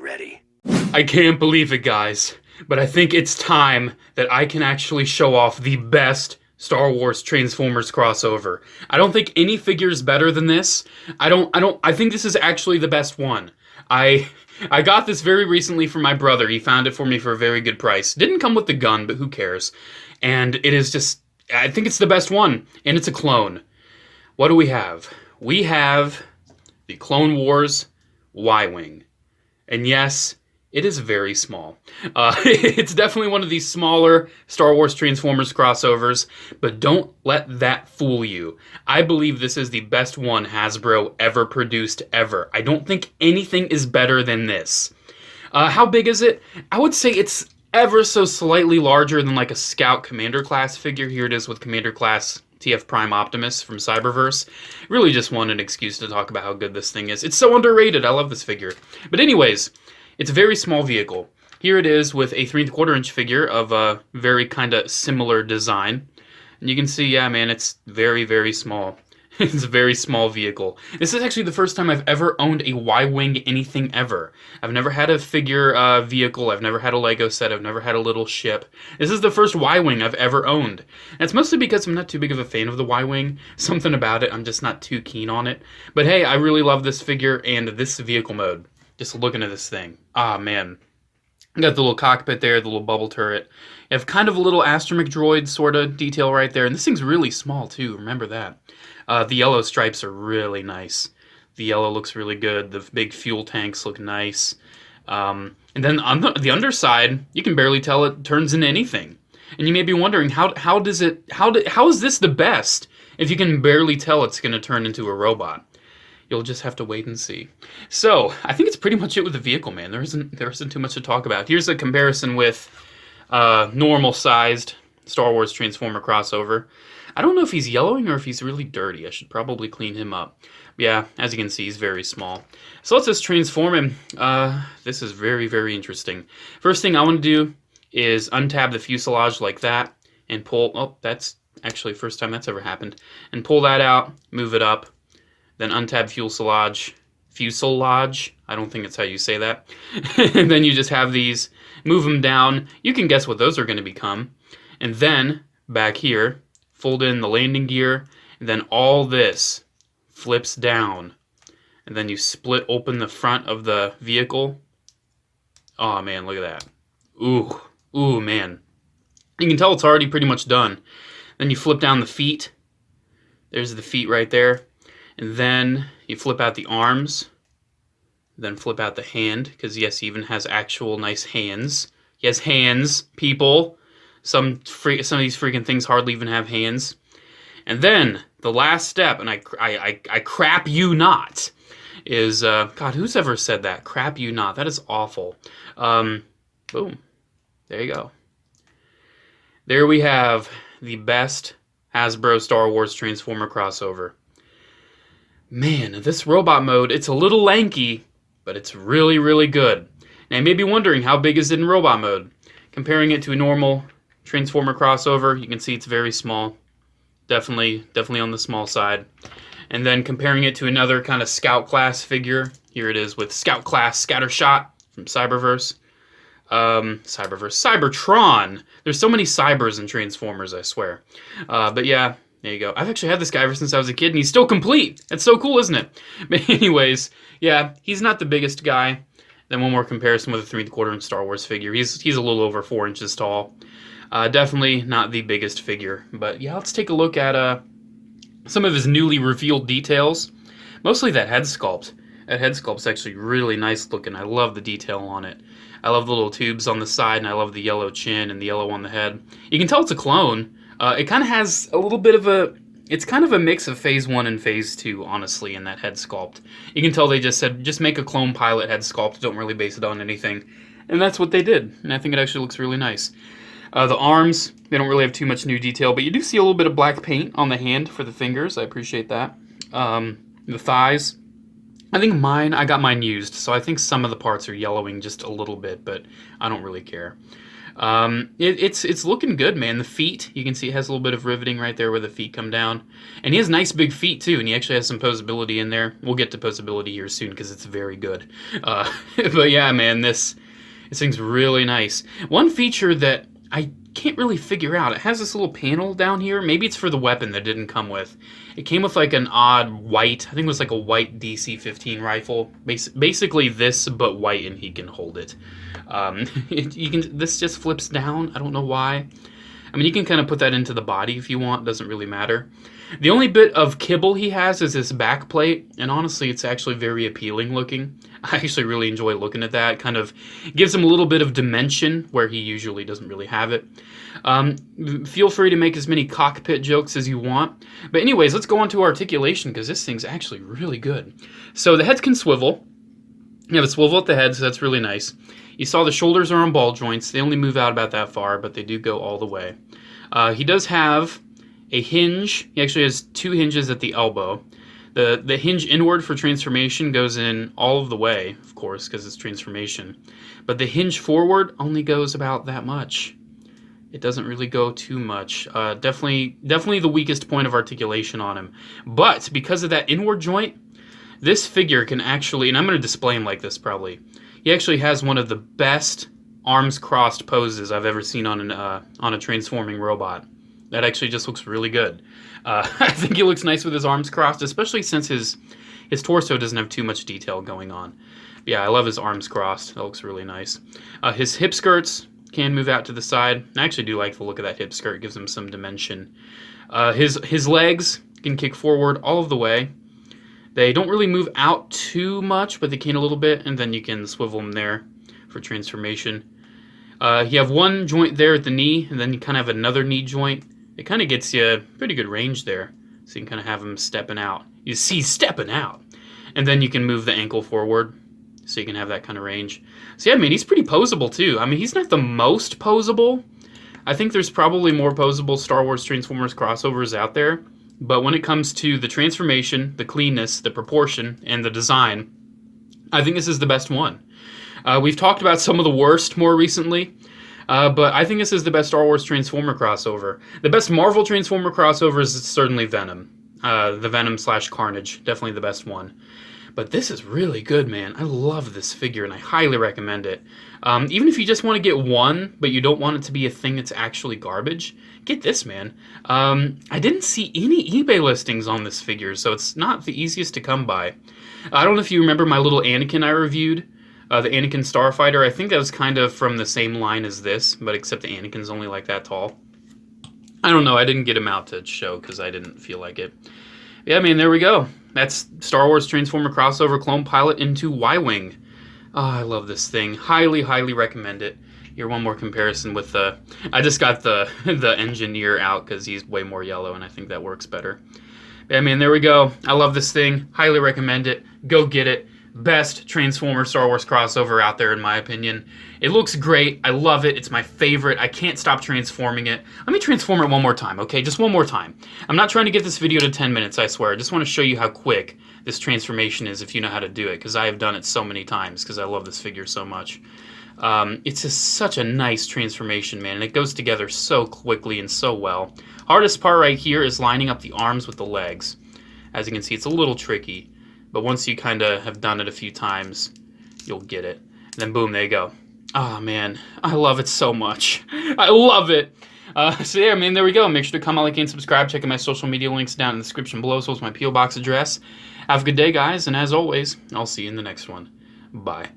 ready. I can't believe it, guys, but I think it's time that I can actually show off the best Star Wars Transformers crossover. I don't think any figure is better than this. I think this is actually the best one. I I got this very recently from my brother. He found it for me for a very good price. Didn't come with the gun, but who cares? And it is just, I think it's the best one, and it's a clone. What do we have? We have the Clone Wars Y-Wing. And yes, it is very small. It's definitely one of these smaller Star Wars Transformers crossovers, but don't let that fool you. I believe this is the best one Hasbro ever produced, ever. I don't think anything is better than this. How big is it? I would say it's ever so slightly larger than like a Scout Commander class figure. Here it is with Commander class TF Prime Optimus from Cyberverse. Really just want an excuse to talk about how good this thing is. It's so underrated. I love this figure. But anyways, it's a very small vehicle. Here it is with a 3¼ inch figure of a very kind of similar design. And you can see, yeah, man, it's very, very small. It's a very small vehicle. This is actually the first time I've ever owned a Y-Wing anything ever. I've never had a figure vehicle. I've never had a Lego set. I've never had a little ship. This is the first Y-Wing I've ever owned. And it's mostly because I'm not too big of a fan of the Y-Wing. Something about it, I'm just not too keen on it. But hey, I really love this figure and this vehicle mode. Just looking at this thing. Ah, man. You got the little cockpit there, the little bubble turret. You have kind of a little astromech droid sort of detail right there. And this thing's really small, too. Remember that. The yellow stripes are really nice. The yellow looks really good. The big fuel tanks look nice. And then on the underside, you can barely tell it turns into anything. And you may be wondering, how is this the best if you can barely tell it's going to turn into a robot? You'll just have to wait and see. So, I think it's pretty much it with the vehicle, man. There isn't too much to talk about. Here's a comparison with normal-sized Star Wars Transformer crossover. I don't know if he's yellowing or if he's really dirty. I should probably clean him up. Yeah, as you can see, he's very small. So let's just transform him. This is very, very interesting. First thing I want to do is untab the fuselage like that and pull... Oh, that's actually the first time that's ever happened. And pull that out, move it up. Then untab fuselage. I don't think that's how you say that. And then you just have these, move them down. You can guess what those are going to become. And then, back here, fold in the landing gear. And then all this flips down. And then you split open the front of the vehicle. Oh, man, look at that. Ooh, man. You can tell it's already pretty much done. Then you flip down the feet. There's the feet right there. And then you flip out the arms, then flip out the hand, because yes, he even has actual nice hands. He has hands, people. Some of these freaking things hardly even have hands. And then the last step, and I crap you not, is God, who's ever said that? Crap you not. That is awful. Boom. There you go. There we have the best Hasbro Star Wars Transformer crossover. Man, this robot mode, it's a little lanky, but it's really, really good. Now, you may be wondering, how big is it in robot mode? Comparing it to a normal Transformer crossover, you can see it's very small. Definitely on the small side. And then comparing it to another kind of Scout class figure, here it is with Scout class Scattershot from Cyberverse. Cybertron! There's so many cybers in Transformers, I swear. But yeah, there you go. I've actually had this guy ever since I was a kid, and he's still complete. That's so cool, isn't it? But anyways, yeah, he's not the biggest guy. Then one more comparison with a 3¼ inch Star Wars figure. He's a little over 4 inches tall. Definitely not the biggest figure. But yeah, let's take a look at some of his newly revealed details. Mostly that head sculpt. That head sculpt's actually really nice looking. I love the detail on it. I love the little tubes on the side, and I love the yellow chin and the yellow on the head. You can tell it's a clone. It kind of has a little bit of a... It's kind of a mix of Phase 1 and Phase 2, honestly, in that head sculpt. You can tell they just said, just make a clone pilot head sculpt, don't really base it on anything. And that's what they did, and I think it actually looks really nice. The arms, they don't really have too much new detail, but you do see a little bit of black paint on the hand for the fingers. I appreciate that. The thighs, I got mine used, so I think some of the parts are yellowing just a little bit, but I don't really care. It's looking good, man. The feet, you can see it has a little bit of riveting right there where the feet come down. And he has nice big feet, too, and he actually has some posability in there. We'll get to posability here soon because it's very good. But yeah, man, this thing's really nice. One feature that I can't really figure out, it has this little panel down here. Maybe it's for the weapon that didn't come with. It came with like an odd white, I think it was like a white DC-15 rifle. Basically this, but white, and he can hold it. This just flips down. I don't know why. I mean, you can kind of put that into the body if you want. Doesn't really matter. The only bit of kibble he has is this back plate, and honestly, it's actually very appealing looking. I actually really enjoy looking at that. Kind of gives him a little bit of dimension where he usually doesn't really have it. Feel free to make as many cockpit jokes as you want. But anyways, let's go on to articulation, because this thing's actually really good. So the head can swivel. You have a swivel at the head, so that's really nice. You saw the shoulders are on ball joints. They only move out about that far, but they do go all the way. He does have a hinge. He actually has 2 hinges at the elbow. The hinge inward for transformation goes in all of the way, of course, because it's transformation. But the hinge forward only goes about that much. It doesn't really go too much. Definitely the weakest point of articulation on him. But because of that inward joint, this figure can actually, and I'm going to display him like this probably, he actually has one of the best arms crossed poses I've ever seen on a transforming robot. That actually just looks really good. I think he looks nice with his arms crossed, especially since his torso doesn't have too much detail going on. Yeah, I love his arms crossed. That looks really nice. His hip skirts can move out to the side. I actually do like the look of that hip skirt. It gives him some dimension. His legs can kick forward all of the way. They don't really move out too much, but they can a little bit, and then you can swivel them there for transformation. You have one joint there at the knee, and then you kind of have another knee joint. It kind of gets you pretty good range there, so you can kind of have him stepping out. You see stepping out. And then you can move the ankle forward, so you can have that kind of range. So yeah, I mean, he's pretty posable too. I mean, he's not the most posable. I think there's probably more posable Star Wars Transformers crossovers out there. But when it comes to the transformation, the cleanness, the proportion, and the design, I think this is the best one. We've talked about some of the worst more recently, but I think this is the best Star Wars Transformer crossover. The best Marvel Transformer crossover is certainly Venom. The Venom/Carnage, definitely the best one. But this is really good, man. I love this figure, and I highly recommend it. Even if you just want to get one, but you don't want it to be a thing that's actually garbage, get this, man. I didn't see any eBay listings on this figure, so it's not the easiest to come by. I don't know if you remember my little Anakin I reviewed, the Anakin Starfighter. I think that was kind of from the same line as this, but except the Anakin's only like that tall. I don't know. I didn't get him out to show because I didn't feel like it. Yeah, I mean, there we go. That's Star Wars Transformer crossover Clone Pilot into Y-Wing. Oh, I love this thing. Highly, highly recommend it. Here, one more comparison with the... I just got the Engineer out because he's way more yellow, and I think that works better. Yeah, I mean, there we go. I love this thing. Highly recommend it. Go get it. Best Transformer Star Wars crossover out there, in my opinion. It looks great. I love it. It's my favorite. I can't stop transforming it. Let me transform it one more time, okay? Just one more time. I'm not trying to get this video to 10 minutes, I swear. I just want to show you how quick this transformation is if you know how to do it, because I have done it so many times because I love this figure so much. It's just such a nice transformation, man, and it goes together so quickly and so well. Hardest part right here is lining up the arms with the legs. As you can see, it's a little tricky. But once you kind of have done it a few times, you'll get it. And then boom, there you go. Oh, man. I love it so much. I love it. So yeah, man, there we go. Make sure to comment, like, and subscribe. Check out my social media links down in the description below, as well as my P.O. Box address. Have a good day, guys. And as always, I'll see you in the next one. Bye.